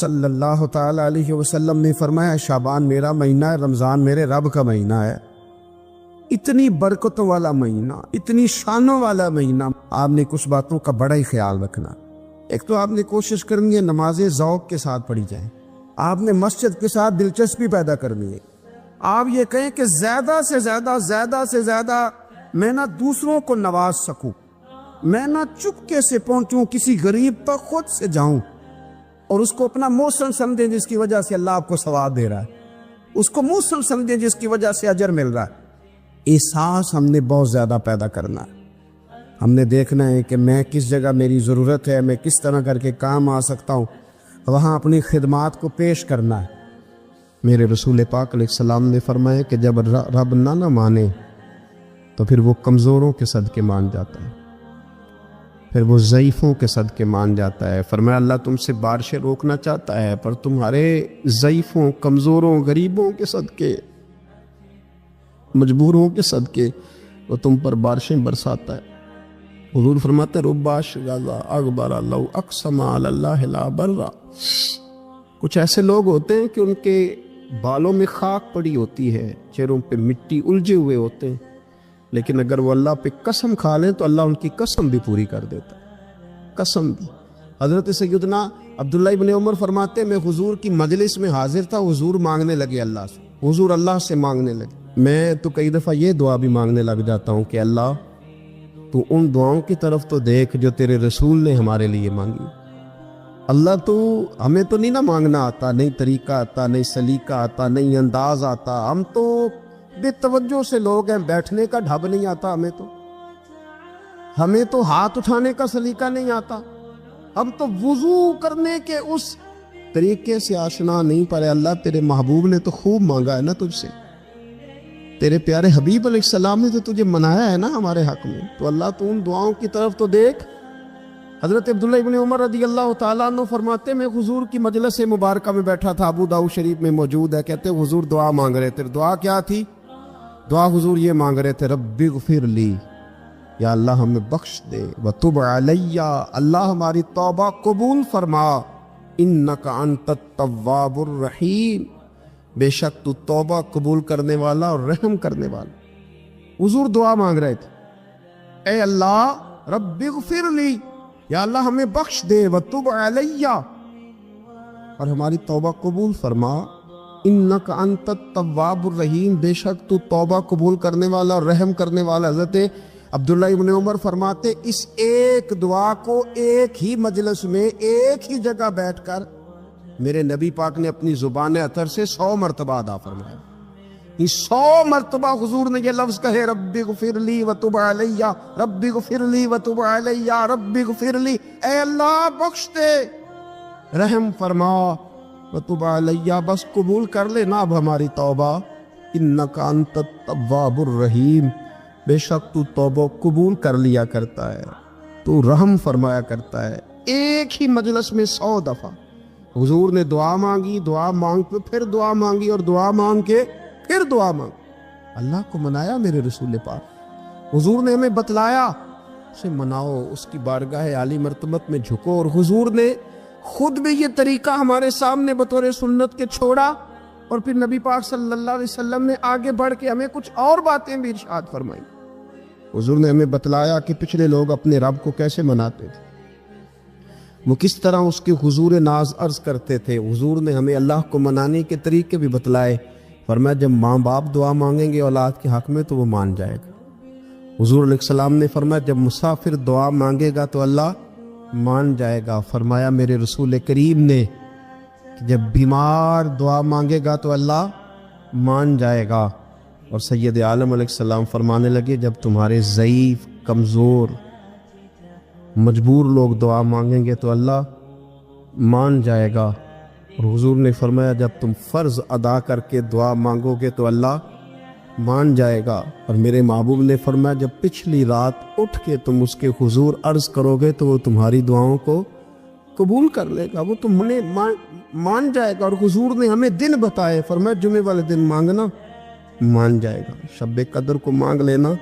صلی اللہ تعالی علیہ وسلم نے فرمایا شعبان میرا مہینہ ہے، رمضان میرے رب کا مہینہ ہے۔ اتنی برکتوں والا مہینہ، اتنی شانوں والا مہینہ، آپ نے کچھ باتوں کا بڑا ہی خیال رکھنا۔ ایک تو آپ نے کوشش کرنی ہے نمازیں ذوق کے ساتھ پڑھی جائیں، آپ نے مسجد کے ساتھ دلچسپی پیدا کرنی ہے۔ آپ یہ کہیں کہ زیادہ سے زیادہ میں نہ دوسروں کو نواز سکوں، میں نہ چپکے سے پہنچوں کسی غریب تک، خود سے جاؤں اور اس کو اپنا موسم سمجھیں جس کی وجہ سے اللہ آپ کو ثواب دے رہا ہے، اس کو موسم سمجھیں جس کی وجہ سے اجر مل رہا ہے۔ احساس ہم نے بہت زیادہ پیدا کرنا ہے۔ ہم نے دیکھنا ہے کہ میں کس جگہ میری ضرورت ہے، میں کس طرح کر کے کام آ سکتا ہوں، وہاں اپنی خدمات کو پیش کرنا ہے۔ میرے رسول پاک علیہ السلام نے فرمایا کہ جب رب نہ مانے تو پھر وہ کمزوروں کے صدقے مان جاتا ہے، پھر وہ ضعیفوں کے صدقے مان جاتا ہے۔ فرمایا اللہ تم سے بارشیں روکنا چاہتا ہے، پر تمہارے ضعیفوں، کمزوروں، غریبوں کے صدقے، مجبوروں کے صدقے وہ تم پر بارشیں برساتا ہے۔ حضور فرماتے ہیں رب اشغاظ اغبر لو اقسم علی اللہ لا برا۔ کچھ ایسے لوگ ہوتے ہیں کہ ان کے بالوں میں خاک پڑی ہوتی ہے، چہروں پہ مٹی الجھے ہوئے ہوتے ہیں، لیکن اگر وہ اللہ پہ قسم کھا لیں تو اللہ ان کی قسم بھی پوری کر دیتا ہے، قسم بھی۔ حضرت سیدنا عبداللہ ابن عمر فرماتے ہیں میں حضور کی مجلس میں حاضر تھا، حضور مانگنے لگے اللہ سے، حضور اللہ سے مانگنے لگے۔ میں تو کئی دفعہ یہ دعا بھی مانگنے لگ جاتا ہوں کہ اللہ تو ان دعاؤں کی طرف تو دیکھ جو تیرے رسول نے ہمارے لیے مانگی۔ اللہ تو ہمیں تو نہیں نہ مانگنا آتا، نہیں طریقہ آتا، نہیں سلیقہ آتا، نہیں انداز آتا، ہم تو بے توجہ سے لوگ ہیں، بیٹھنے کا ڈھب نہیں آتا ہمیں تو ہاتھ اٹھانے کا سلیقہ نہیں آتا، ہم تو وضو کرنے کے اس طریقے سے آشنا نہیں۔ پر اللہ تیرے محبوب نے تو خوب مانگا ہے نا تجھ سے، تیرے پیارے حبیب علیہ السلام نے تو تجھے منایا ہے نا ہمارے حق میں، تو اللہ تو ان دعاؤں کی طرف تو دیکھ۔ حضرت عبداللہ ابن عمر رضی اللہ تعالیٰ عنہ فرماتے میں حضور کی مجلس مبارکہ میں بیٹھا تھا، ابو داؤد شریف میں موجود ہے، کہتے حضور دعا مانگ رہے تھے۔ دعا کیا تھی؟ دعا حضور یہ مانگ رہے تھے رب اغفر لی، یا اللہ ہمیں بخش دے، وتب علی، اللہ ہماری توبہ قبول فرما، انک انت التواب الرحیم، بے شک تو توبہ قبول کرنے والا اور رحم کرنے والا۔ حضور دعا مانگ رہے تھے اے اللہ رب اغفر لی، یا اللہ ہمیں بخش دے، وتب علی، اور ہماری توبہ قبول فرما، انک انت التواب الرحیم، بے شک تو توبہ قبول کرنے والا اور رحم کرنے والا۔ حضرت عبداللہ ابن عمر فرماتے اس ایک دعا کو ایک ہی مجلس میں ایک ہی جگہ بیٹھ کر میرے نبی پاک نے اپنی زبان اطہر سے 100 مرتبہ ادا فرمایا۔ یہ 100 مرتبہ حضور نے یہ لفظ کہے رب اغفر لی وتب علی، رب اغفر لی وتب علی، رب اغفر لی، اے اللہ بخش دے، رحم فرما، وتب علی، بس قبول کر لے نا اب ہماری توبہ، انک انت التواب الرحیم، بے شک تو توبہ قبول کر لیا کرتا ہے، تو رحم فرمایا کرتا ہے۔ ایک ہی مجلس میں 100 دفعہ حضور نے دعا مانگی، دعا مانگ کے پھر دعا مانگی، اور دعا مانگ کے پھر دعا مانگ، اللہ کو منایا میرے رسول پاک۔ حضور نے ہمیں بتلایا اسے مناؤ، اس کی بارگاہ عالی مرتبت میں جھکو، اور حضور نے خود بھی یہ طریقہ ہمارے سامنے بطور سنت کے چھوڑا، اور پھر نبی پاک صلی اللہ علیہ وسلم نے آگے بڑھ کے ہمیں کچھ اور باتیں بھی ارشاد فرمائی۔ حضور نے ہمیں بتلایا کہ پچھلے لوگ اپنے رب کو کیسے مناتے تھے، وہ کس طرح اس کے حضور ناز عرض کرتے تھے۔ حضور نے ہمیں اللہ کو منانے کے طریقے بھی بتلائے، فرمایا جب ماں باپ دعا مانگیں گے اولاد کے حق میں تو وہ مان جائے گا۔ حضور علیہ السلام نے فرمایا جب مسافر دعا مانگے گا تو اللہ مان جائے گا۔ فرمایا میرے رسول کریم نے کہ جب بیمار دعا مانگے گا تو اللہ مان جائے گا۔ اور سید عالم علیہ السلام فرمانے لگے جب تمہارے ضعیف، کمزور، مجبور لوگ دعا مانگیں گے تو اللہ مان جائے گا۔ اور حضور نے فرمایا جب تم فرض ادا کر کے دعا مانگو گے تو اللہ مان جائے گا۔ اور میرے محبوب نے فرمایا جب پچھلی رات اٹھ کے تم اس کے حضور عرض کرو گے تو وہ تمہاری دعاؤں کو قبول کر لے گا، وہ تم نے مان جائے گا۔ اور حضور نے ہمیں دن بتائے، فرمایا جمعے والے دن مانگنا مان جائے گا، شب قدر کو مانگ لینا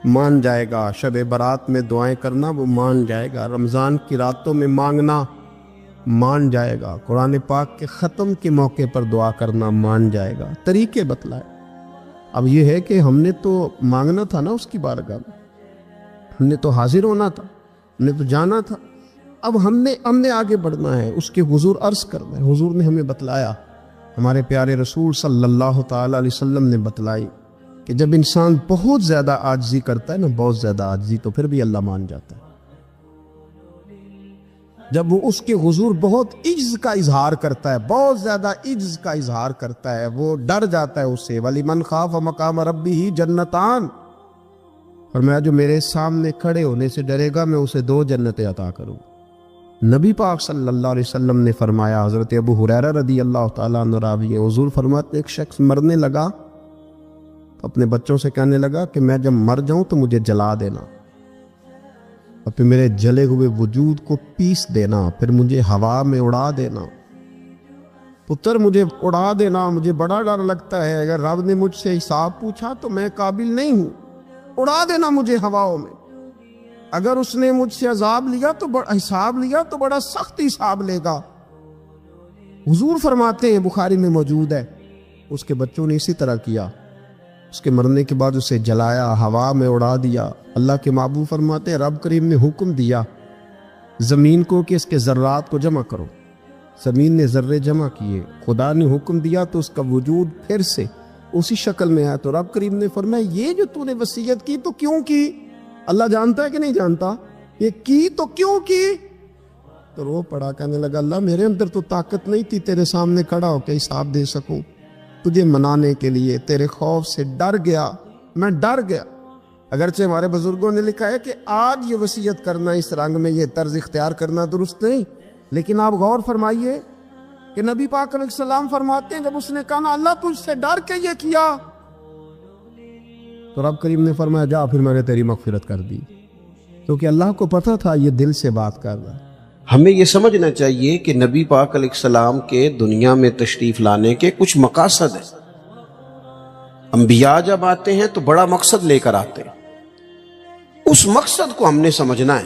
مان جائے گا، شب برات میں دعائیں کرنا وہ مان جائے گا، رمضان کی راتوں میں مانگنا مان جائے گا، قرآن پاک کے ختم کے موقع پر دعا کرنا مان جائے گا، طریقے بتلائے۔ اب یہ ہے کہ ہم نے تو مانگنا تھا نا اس کی بارگاہ میں، ہم نے تو حاضر ہونا تھا، ہم نے تو جانا تھا۔ اب ہم نے آگے بڑھنا ہے، اس کے حضور عرض کرنا ہے۔ حضور نے ہمیں بتلایا، ہمارے پیارے رسول صلی اللہ تعالی علیہ وسلم نے بتلائی کہ جب انسان بہت زیادہ عاجزی کرتا ہے نا، بہت زیادہ عاجزی، تو پھر بھی اللہ مان جاتا ہے۔ جب وہ اس کے حضور بہت عجز کا اظہار کرتا ہے، بہت زیادہ عجز کا اظہار کرتا ہے، وہ ڈر جاتا ہے اس سے۔ وَلِمَنْ خَافَ مَقَامَ رَبِّهِ جَنَّتَانِ، فرمایا جو میرے سامنے کھڑے ہونے سے ڈرے گا میں اسے 2 جنتیں عطا کروں۔ نبی پاک صلی اللہ علیہ وسلم نے فرمایا، حضرت ابو ہریرہ رضی اللہ تعالیٰ عنہ راوی ہیں، حضور فرماتے ایک شخص مرنے لگا تو اپنے بچوں سے کہنے لگا کہ میں جب مر جاؤں تو مجھے جلا دینا، اور پھر میرے جلے ہوئے وجود کو پیس دینا، پھر مجھے ہوا میں اڑا دینا۔ پتر مجھے اڑا دینا، مجھے بڑا ڈر لگتا ہے، اگر رب نے مجھ سے حساب پوچھا تو میں قابل نہیں ہوں، اڑا دینا مجھے ہواؤں میں۔ اگر اس نے مجھ سے عذاب لیا تو حساب لیا تو بڑا سخت حساب لے گا۔ حضور فرماتے ہیں، بخاری میں موجود ہے، اس کے بچوں نے اسی طرح کیا، اس کے مرنے کے بعد اسے جلایا، ہوا میں اڑا دیا۔ اللہ کے محبوب فرماتے ہیں رب کریم نے حکم دیا زمین کو کہ اس کے ذرات کو جمع کرو، زمین نے ذرے جمع کیے، خدا نے حکم دیا تو اس کا وجود پھر سے اسی شکل میں آیا۔ تو رب کریم نے فرمایا یہ جو تو نے وصیت کی تو کیوں کی؟ اللہ جانتا ہے کہ نہیں جانتا؟ یہ کی تو کیوں کی؟ تو رو پڑا، کہنے لگا اللہ میرے اندر تو طاقت نہیں تھی تیرے سامنے کھڑا ہو کے حساب دے سکوں، تجھے منانے کے لیے تیرے خوف سے ڈر گیا، میں ڈر گیا۔ اگرچہ ہمارے بزرگوں نے لکھا ہے کہ آج یہ وصیت کرنا، اس رنگ میں یہ طرز اختیار کرنا درست نہیں، لیکن آپ غور فرمائیے کہ نبی پاک علیہ السلام فرماتے ہیں جب اس نے کہا نا اللہ تجھ سے ڈر کے یہ کیا، تو رب کریم نے فرمایا جا پھر میں نے تیری مغفرت کر دی، کیونکہ اللہ کو پتہ تھا یہ دل سے بات کر رہا ہے۔ ہمیں یہ سمجھنا چاہیے کہ نبی پاک علیہ السلام کے دنیا میں تشریف لانے کے کچھ مقاصد ہیں۔ انبیاء جب آتے ہیں تو بڑا مقصد لے کر آتے ہیں، اس مقصد کو ہم نے سمجھنا ہے،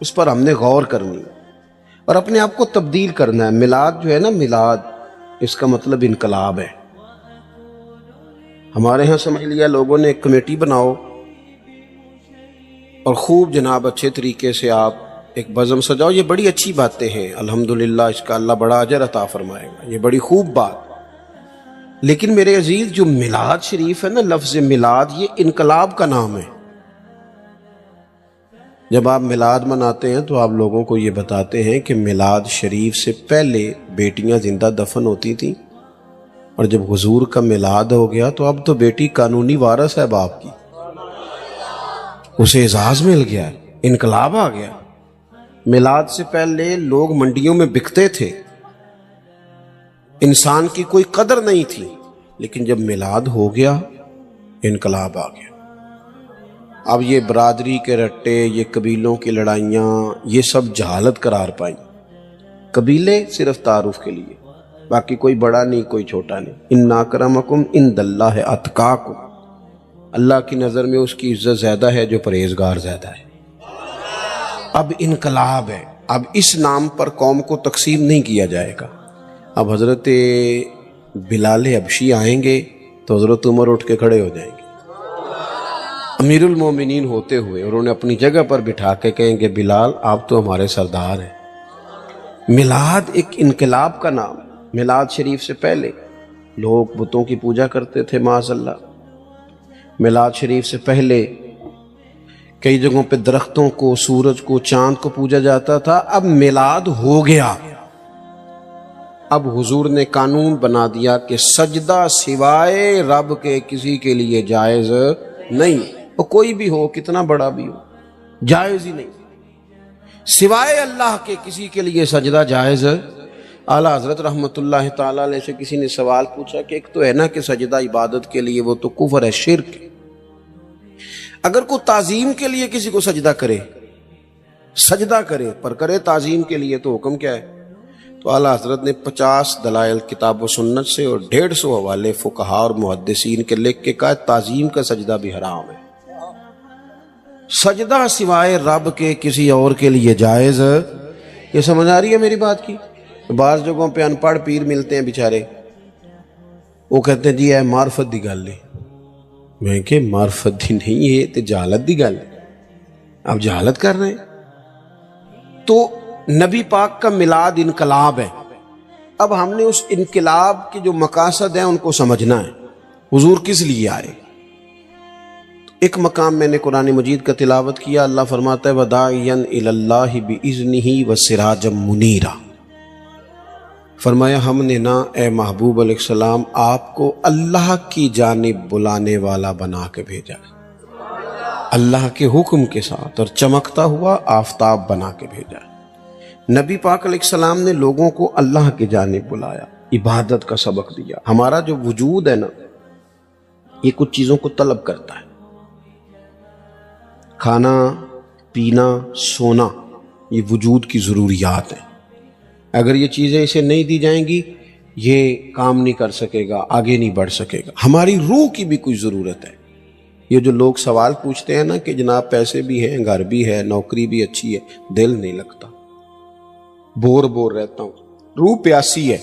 اس پر ہم نے غور کرنی ہے اور اپنے آپ کو تبدیل کرنا ہے۔ میلاد جو ہے نا، میلاد اس کا مطلب انقلاب ہے۔ ہمارے ہاں سمجھ لیا لوگوں نے ایک کمیٹی بناؤ اور خوب جناب اچھے طریقے سے آپ ایک بزم سجاؤ، یہ بڑی اچھی باتیں ہیں، الحمدللہ اس کا اللہ بڑا اجر عطا فرمائے گا، یہ بڑی خوب بات۔ لیکن میرے عزیز جو میلاد شریف ہے نا، لفظ میلاد یہ انقلاب کا نام ہے۔ جب آپ میلاد مناتے ہیں تو آپ لوگوں کو یہ بتاتے ہیں کہ میلاد شریف سے پہلے بیٹیاں زندہ دفن ہوتی تھیں، اور جب حضور کا میلاد ہو گیا تو اب تو بیٹی قانونی وارث ہے باپ کی، اسے اعزاز مل گیا، انقلاب آ گیا۔ میلاد سے پہلے لوگ منڈیوں میں بکتے تھے، انسان کی کوئی قدر نہیں تھی، لیکن جب میلاد ہو گیا انقلاب آ گیا۔ اب یہ برادری کے رٹے، یہ قبیلوں کی لڑائیاں، یہ سب جہالت قرار پائیں۔ قبیلے صرف تعارف کے لیے، باقی کوئی بڑا نہیں کوئی چھوٹا نہیں۔ ان اکرمکم عند اللہ اتقاکم، اللہ کی نظر میں اس کی عزت زیادہ ہے جو پرہیزگار زیادہ ہے۔ اب انقلاب ہے، اب اس نام پر قوم کو تقسیم نہیں کیا جائے گا۔ اب حضرت بلال حبشی آئیں گے تو حضرت عمر اٹھ کے کھڑے ہو جائیں گے، امیر المومنین ہوتے ہوئے، اور انہیں اپنی جگہ پر بٹھا کے کہیں گے بلال آپ تو ہمارے سردار ہیں۔ میلاد ایک انقلاب کا نام۔ میلاد شریف سے پہلے لوگ بتوں کی پوجا کرتے تھے، معاذ اللہ۔ میلاد شریف سے پہلے کئی جگہوں پہ درختوں کو، سورج کو، چاند کو پوجا جاتا تھا۔ اب میلاد ہو گیا، اب حضور نے قانون بنا دیا کہ سجدہ سوائے رب کے کسی کے لیے جائز نہیں، وہ کوئی بھی ہو، کتنا بڑا بھی ہو، جائز ہی نہیں، سوائے اللہ کے کسی کے لیے سجدہ جائز۔ اعلیٰ حضرت رحمت اللہ تعالیٰ علیہ سے کسی نے سوال پوچھا کہ ایک تو ہے نا کہ سجدہ عبادت کے لیے، وہ تو کفر ہے، شرک ہے، اگر کوئی تعظیم کے لیے کسی کو سجدہ کرے، سجدہ کرے پر کرے تعظیم کے لیے، تو حکم کیا ہے؟ تو اعلیٰ حضرت نے 50 دلائل کتاب و سنت سے اور 150 حوالے فقہاء اور محدثین کے لکھ کے کہا تعظیم کا سجدہ بھی حرام ہے، سجدہ سوائے رب کے کسی اور کے لیے جائز یہ سمجھ آ رہی ہے میری بات کی؟ بعض جگہوں پہ ان پڑھ پیر ملتے ہیں بیچارے، وہ کہتے ہیں جی اے معرفت دی گل ہے. میں کہ معرفت دی نہیں، یہ تے جہالت دی گل ہے، آپ جہالت کر رہے ہیں. تو نبی پاک کا میلاد انقلاب ہے. اب ہم نے اس انقلاب کے جو مقاصد ہیں ان کو سمجھنا ہے. حضور کس لیے آئے؟ ایک مقام میں نے قرآن مجید کا تلاوت کیا، اللہ فرماتا ہے وَدَاعِيًا إِلَى اللَّهِ بِإِذْنِهِ وَسِرَاجًا مُنِيرًا. فرمایا ہم نے نا اے محبوب علیہ السلام آپ کو اللہ کی جانب بلانے والا بنا کے بھیجا، اللہ کے حکم کے ساتھ، اور چمکتا ہوا آفتاب بنا کے بھیجا. نبی پاک علیہ السلام نے لوگوں کو اللہ کی جانب بلایا، عبادت کا سبق دیا. ہمارا جو وجود ہے نا یہ کچھ چیزوں کو طلب کرتا ہے، کھانا پینا سونا، یہ وجود کی ضروریات ہیں. اگر یہ چیزیں اسے نہیں دی جائیں گی یہ کام نہیں کر سکے گا، آگے نہیں بڑھ سکے گا. ہماری روح کی بھی کوئی ضرورت ہے. یہ جو لوگ سوال پوچھتے ہیں نا کہ جناب پیسے بھی ہیں، گھر بھی ہے، نوکری بھی اچھی ہے، دل نہیں لگتا، بور رہتا ہوں. روح پیاسی ہے،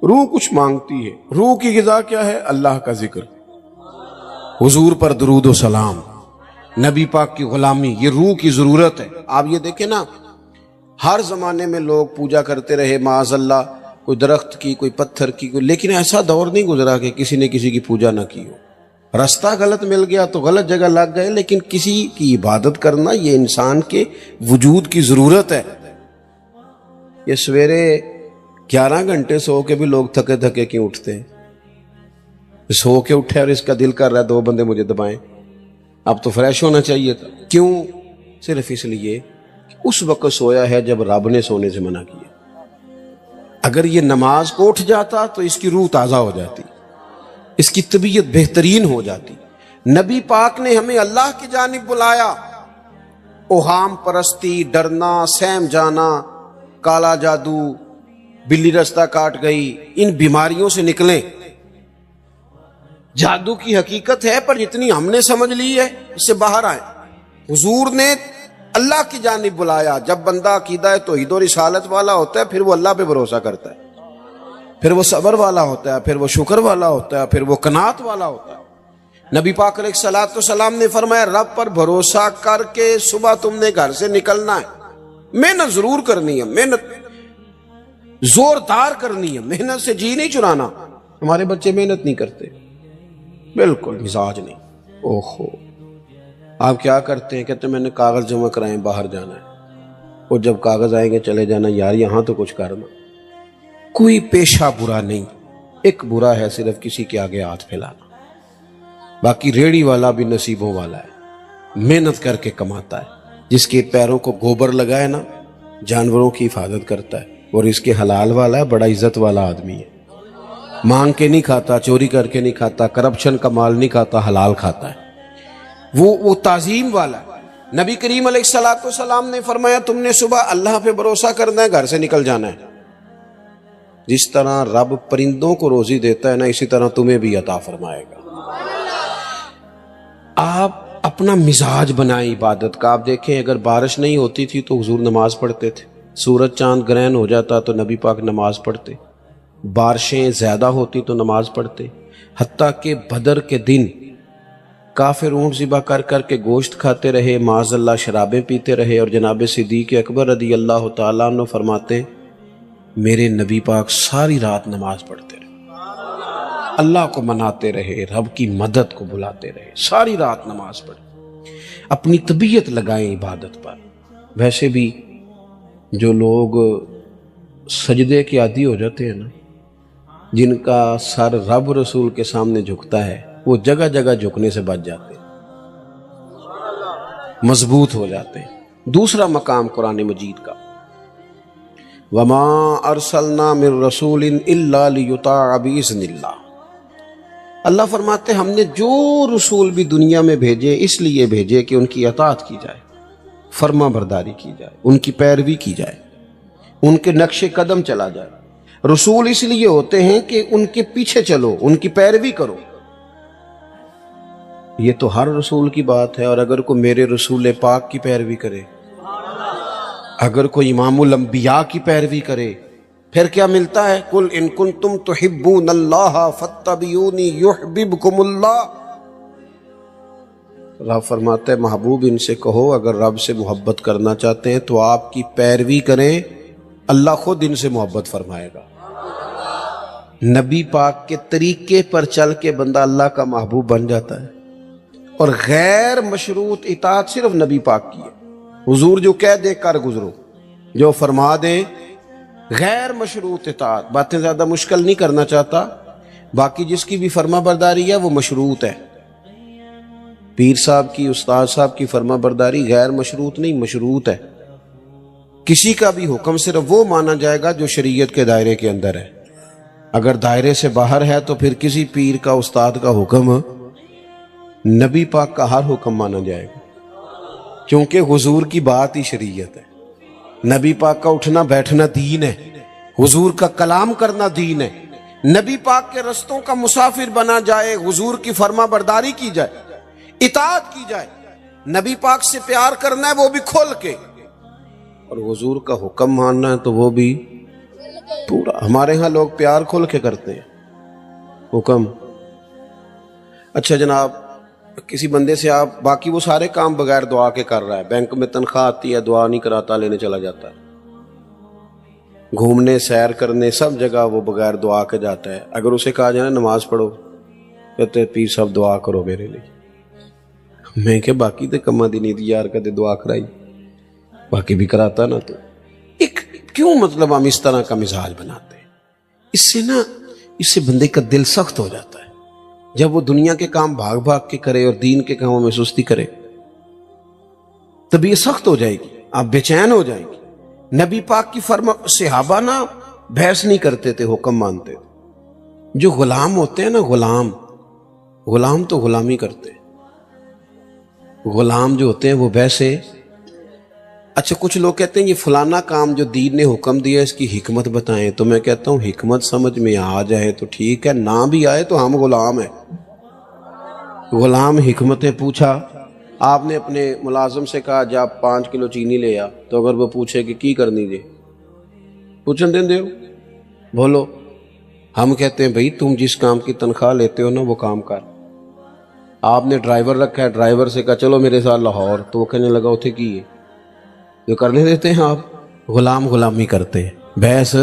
روح کچھ مانگتی ہے. روح کی غذا کیا ہے؟ اللہ کا ذکر، حضور پر درود و سلام، نبی پاک کی غلامی، یہ روح کی ضرورت ہے. آپ یہ دیکھیں نا ہر زمانے میں لوگ پوجا کرتے رہے معاذ اللہ، کوئی درخت کی، کوئی پتھر کی، لیکن ایسا دور نہیں گزرا کہ کسی نے کسی کی پوجا نہ کی ہو. رستہ غلط مل گیا تو غلط جگہ لگ گئے، لیکن کسی کی عبادت کرنا یہ انسان کے وجود کی ضرورت ہے. یہ سویرے 11 گھنٹے سو کے بھی لوگ تھکے تھکے کیوں اٹھتے ہیں؟ سو کے اٹھے اور اس کا دل کر رہا ہے 2 بندے مجھے دبائیں. اب تو فریش ہونا چاہیے تھا. کیوں؟ صرف اس لیے کہ اس وقت سویا ہے جب رب نے سونے سے منع کیا. اگر یہ نماز کو اٹھ جاتا تو اس کی روح تازہ ہو جاتی، اس کی طبیعت بہترین ہو جاتی. نبی پاک نے ہمیں اللہ کی جانب بلایا. اوہام پرستی، ڈرنا، سہم جانا، کالا جادو، بلی رستہ کاٹ گئی، ان بیماریوں سے نکلیں. جادو کی حقیقت ہے پر جتنی ہم نے سمجھ لی ہے اس سے باہر آئے. حضور نے اللہ کی جانب بلایا. جب بندہ عقیدہ توحید و رسالت والا ہوتا ہے پھر وہ اللہ پہ بھروسہ کرتا ہے، پھر وہ صبر والا ہوتا ہے، پھر وہ شکر والا ہوتا ہے، پھر وہ قناعت والا ہوتا ہے. نبی پاک علیہ الصلوۃ والسلام نے فرمایا رب پر بھروسہ کر کے صبح تم نے گھر سے نکلنا ہے. محنت ضرور کرنی ہے، محنت زوردار کرنی ہے، محنت سے جی نہیں چرانا. ہمارے بچے محنت نہیں کرتے، بالکل مزاج نہیں. اوہو آپ کیا کرتے ہیں؟ کہتے ہیں میں نے کاغذ جمع کرائیں، باہر جانا ہے. اور جب کاغذ آئیں گے چلے جانا. یار یہاں تو کچھ کرنا. کوئی پیشہ برا نہیں، ایک برا ہے صرف کسی کے آگے ہاتھ پھیلانا. باقی ریڑھی والا بھی نصیبوں والا ہے، محنت کر کے کماتا ہے. جس کے پیروں کو گوبر لگائے نا جانوروں کی حفاظت کرتا ہے، اور اس کے حلال والا ہے، بڑا عزت والا آدمی ہے. مانگ کے نہیں کھاتا، چوری کر کے نہیں کھاتا، کرپشن کا مال نہیں کھاتا، حلال کھاتا ہے. وہ تعظیم والا ہے. نبی کریم علیہ الصلوۃ والسلام نے فرمایا تم نے صبح اللہ پہ بھروسہ کرنا ہے، گھر سے نکل جانا ہے. جس طرح رب پرندوں کو روزی دیتا ہے نا اسی طرح تمہیں بھی عطا فرمائے گا. آپ اپنا مزاج بنائیں عبادت کا. آپ دیکھیں اگر بارش نہیں ہوتی تھی تو حضور نماز پڑھتے تھے. سورج چاند گرہن ہو جاتا تو نبی پاک نماز پڑھتے. بارشیں زیادہ ہوتی تو نماز پڑھتے. حتیٰ کہ بدر کے دن کافر اونٹ ذبح کر کر کے گوشت کھاتے رہے، معاذ اللہ شرابیں پیتے رہے. اور جناب صدیق اکبر رضی اللہ تعالیٰ عنہ فرماتے میرے نبی پاک ساری رات نماز پڑھتے رہے، اللہ کو مناتے رہے، رب کی مدد کو بلاتے رہے، ساری رات نماز پڑھے. اپنی طبیعت لگائیں عبادت پر. ویسے بھی جو لوگ سجدے کے عادی ہو جاتے ہیں نا، جن کا سر رب رسول کے سامنے جھکتا ہے، وہ جگہ جگہ جھکنے سے بچ جاتے ہیں، مضبوط ہو جاتے ہیں. دوسرا مقام قرآن مجید کا وَمَا أَرْسَلْنَا مِن رَّسُولٍ إِلَّا لِيُطَاعَ بِإِذْنِ اللَّهِ. اللہ فرماتے ہم نے جو رسول بھی دنیا میں بھیجے اس لیے بھیجے کہ ان کی اطاعت کی جائے، فرما برداری کی جائے، ان کی پیروی کی جائے، ان کے نقش قدم چلا جائے. رسول اس لیے ہوتے ہیں کہ ان کے پیچھے چلو، ان کی پیروی کرو. یہ تو ہر رسول کی بات ہے. اور اگر کوئی میرے رسول پاک کی پیروی کرے، اگر کوئی امام الانبیاء کی پیروی کرے پھر کیا ملتا ہے؟ قل ان کنتم تحبون اللہ فاتبعونی یحببکم اللہ۔ رب فرماتا ہے محبوب ان سے کہو اگر رب سے محبت کرنا چاہتے ہیں تو آپ کی پیروی کریں، اللہ خود ان سے محبت فرمائے گا۔ نبی پاک کے طریقے پر چل کے بندہ اللہ کا محبوب بن جاتا ہے، اور غیر مشروط اطاعت صرف نبی پاک کی ہے۔ حضور جو کہہ دے کر گزرو، جو فرما دے، غیر مشروط اطاعت۔ باتیں زیادہ مشکل نہیں کرنا چاہتا، باقی جس کی بھی فرما برداری ہے وہ مشروط ہے۔ پیر صاحب کی، استاد صاحب کی فرما برداری غیر مشروط نہیں، مشروط ہے۔ کسی کا بھی حکم صرف وہ مانا جائے گا جو شریعت کے دائرے کے اندر ہے، اگر دائرے سے باہر ہے تو پھر کسی پیر کا، استاد کا حکم نبی پاک کا ہر حکم مانا جائے گا، کیونکہ حضور کی بات ہی شریعت ہے۔ نبی پاک کا اٹھنا بیٹھنا دین ہے، حضور کا کلام کرنا دین ہے۔ نبی پاک کے رستوں کا مسافر بنا جائے، حضور کی فرما برداری کی جائے، اطاعت کی جائے، نبی پاک سے پیار کرنا ہے وہ بھی کھول کے، اور حضور کا حکم ماننا ہے تو وہ بھی پورا۔ ہمارے ہاں لوگ پیار کھول کے کرتے ہیں، حکم۔ اچھا جناب، کسی بندے سے آپ باقی وہ سارے کام بغیر دعا کے کر رہا ہے، بینک میں تنخواہ آتی ہے دعا نہیں کراتا، لینے چلا جاتا ہے، گھومنے سیر کرنے سب جگہ وہ بغیر دعا کے جاتا ہے۔ اگر اسے کہا جائے نماز پڑھو، کہتے ہیں پیر صاحب دعا کرو میرے لیے۔ میں کہ باقی تے کما دی نہیں دی یار، کدے دعا کرائی، باقی بھی کراتا نا۔ تو ایک کیوں مطلب ہم اس طرح کا مزاج بناتے ہیں؟ اس سے بندے کا دل سخت ہو جاتا ہے۔ جب وہ دنیا کے کام بھاگ بھاگ کے کرے اور دین کے کاموں میں سستی کرے، طبیعت سخت ہو جائے گی، آپ بے چین ہو جائیں گے۔ نبی پاک کی فرما، صحابہ نا بحث نہیں کرتے تھے، حکم مانتے تھے۔ جو غلام ہوتے ہیں نا، غلام تو غلامی کرتے ہیں۔ غلام جو ہوتے ہیں وہ ویسے، اچھا کچھ لوگ کہتے ہیں یہ فلانا کام جو دین نے حکم دیا اس کی حکمت بتائیں، تو میں کہتا ہوں حکمت سمجھ میں آ جائے تو ٹھیک ہے، نہ بھی آئے تو ہم غلام ہیں۔ غلام حکمتیں پوچھا، آپ نے اپنے ملازم سے کہا جا 5 کلو چینی لے آ، تو اگر وہ پوچھے کہ کی کرنی جے، پوچھن دیں دیو بولو، ہم کہتے ہیں بھئی تم جس کام کی تنخواہ لیتے ہو نا وہ کام کر۔ آپ نے ڈرائیور رکھا ہے، ڈرائیور سے کہا چلو میرے ساتھ لاہور، تو وہ کہنے لگا اتھے کی ہے، جو کرنے دیتے ہیں آپ؟ غلامی کرتے ہیں، بحث۔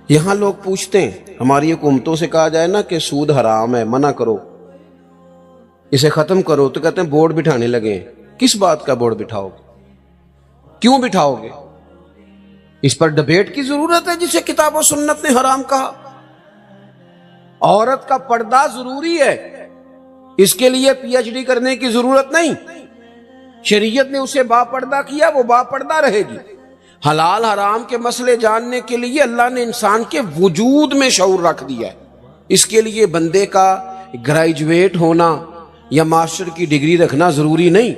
یہاں لوگ پوچھتے ہیں، ہماری حکومتوں سے کہا جائے نا کہ سود حرام ہے، منع کرو، اسے ختم کرو، تو کہتے ہیں بورڈ بٹھانے لگے ہیں۔ کس بات کا بورڈ بٹھاؤ گے؟ کیوں بٹھاؤ گے؟ اس پر ڈبیٹ کی ضرورت ہے جسے کتاب و سنت نے حرام کہا۔ عورت کا پردہ ضروری ہے، اس کے لیے پی ایچ ڈی کرنے کی ضرورت نہیں۔ شریعت نے اسے با پردہ کیا، وہ با پردہ رہے گی۔ حلال حرام کے مسئلے جاننے کے لیے اللہ نے انسان کے وجود میں شعور رکھ دیا ہے۔ اس کے لیے بندے کا گریجویٹ ہونا یا ماسٹر کی ڈگری رکھنا ضروری نہیں،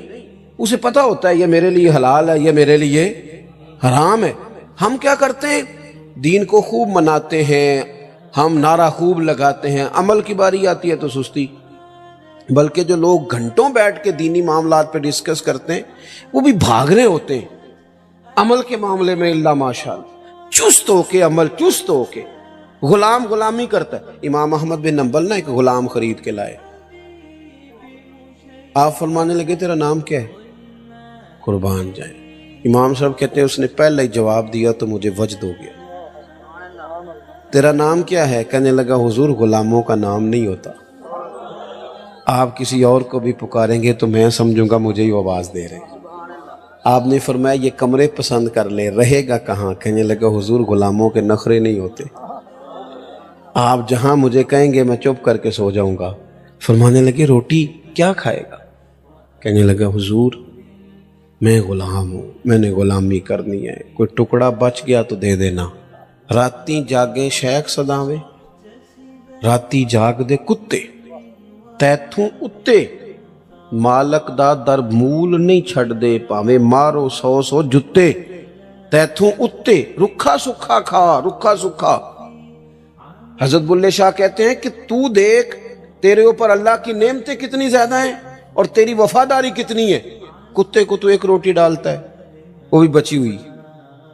اسے پتہ ہوتا ہے یہ میرے لیے حلال ہے، یہ میرے لیے حرام ہے۔ ہم کیا کرتے ہیں؟ دین کو خوب مناتے ہیں، ہم نعرہ خوب لگاتے ہیں، عمل کی باری آتی ہے تو سستی۔ بلکہ جو لوگ گھنٹوں بیٹھ کے دینی معاملات پہ ڈسکس کرتے ہیں وہ بھی بھاگ رہے ہوتے ہیں عمل کے معاملے میں، اللہ ماشاءاللہ چست ہو کے، عمل چست ہو کے۔ غلامی کرتا ہے۔ امام احمد بن حنبل نا ایک غلام خرید کے لائے، آپ فرمانے لگے تیرا نام کیا ہے؟ قربان جائیں۔ امام صاحب کہتے ہیں اس نے پہلے ہی جواب دیا تو مجھے وجد ہو گیا۔ تیرا نام کیا ہے؟ کہنے لگا حضور غلاموں کا نام نہیں ہوتا، آپ کسی اور کو بھی پکاریں گے تو میں سمجھوں گا مجھے ہی آواز دے رہے ہیں۔ آپ نے فرمایا یہ کمرے پسند کر لے، رہے گا کہاں؟ کہنے لگا حضور غلاموں کے نخرے نہیں ہوتے، آپ جہاں مجھے کہیں گے میں چپ کر کے سو جاؤں گا۔ فرمانے لگے روٹی کیا کھائے گا؟ کہنے لگا حضور میں غلام ہوں، میں نے غلامی کرنی ہے، کوئی ٹکڑا بچ گیا تو دے دینا۔ راتی جاگے شیخ صداویں، راتی جاگ دے کتے، تیتھوں اتے مالک دا در مول نہیں چھڑ دے، پاویں مارو 100 جتے، تیتھوں اتے رکھا سکھا کھا، رکھا سکھا۔ حضرت بلے شاہ کہتے ہیں کہ تو دیکھ تیرے اوپر اللہ کی نعمتیں کتنی زیادہ ہیں اور تیری وفاداری کتنی ہے۔ کتے کو تو ایک روٹی ڈالتا ہے، وہ بھی بچی ہوئی،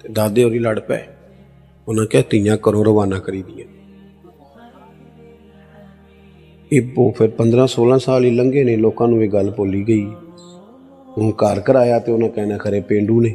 ਤੇ ਦਾਦੇ ਹੋਰੀ ਲੜ ਪਏ। ਉਹਨਾਂ ਕਿਹਾ ਧੀਆਂ ਘਰੋਂ ਰਵਾਨਾ ਕਰੀ ਦੀਆਂ। ਇਹ ਫਿਰ 15-16 ਸਾਲ ਹੀ ਲੰਘੇ ਨੇ, ਲੋਕਾਂ ਨੂੰ ਇਹ ਗੱਲ ਭੁੱਲੀ ਗਈ। ਹੁਣ ਘਰ ਕਰਾਇਆ ਤੇ ਉਹਨਾਂ ਕਹਿਣਾ ਖਰੇ ਪੇਂਡੂ ਨੇ,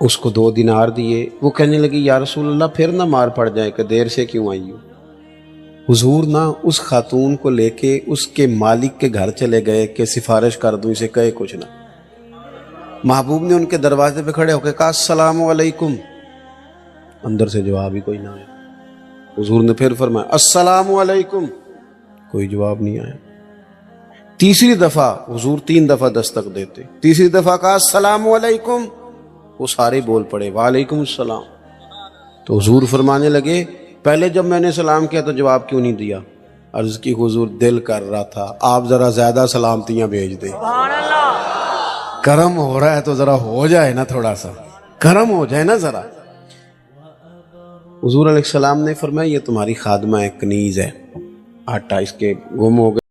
اس کو 2 دینار دیے. وہ کہنے لگی یا رسول اللہ پھر نہ مار پڑ جائے کہ دیر سے کیوں آئی ہو. حضور نہ اس خاتون کو لے کے اس کے مالک کے گھر چلے گئے کہ سفارش کر دوں اسے کہے کچھ نہ. محبوب نے ان کے دروازے پہ کھڑے ہو کے کہا السلام علیکم. اندر سے جواب ہی کوئی نہ آیا. حضور نے پھر فرمایا السلام علیکم. کوئی جواب نہیں آیا. تیسری دفعہ حضور 3 دفعہ دستک دیتے. تیسری دفعہ کہا السلام علیکم. وہ سارے بول پڑے وعلیکم السلام. تو حضور فرمانے لگے پہلے جب میں نے سلام کیا تو جواب کیوں نہیں دیا؟ عرض کی حضور دل کر رہا تھا آپ ذرا زیادہ سلامتیاں بھیج دیں. کرم ہو رہا ہے تو ذرا ہو جائے نا، تھوڑا سا کرم ہو جائے نا ذرا. حضور علیہ السلام نے فرمایا یہ تمہاری خادمہ ہے کنیز ہے، آٹا اس کے گم ہو گیا.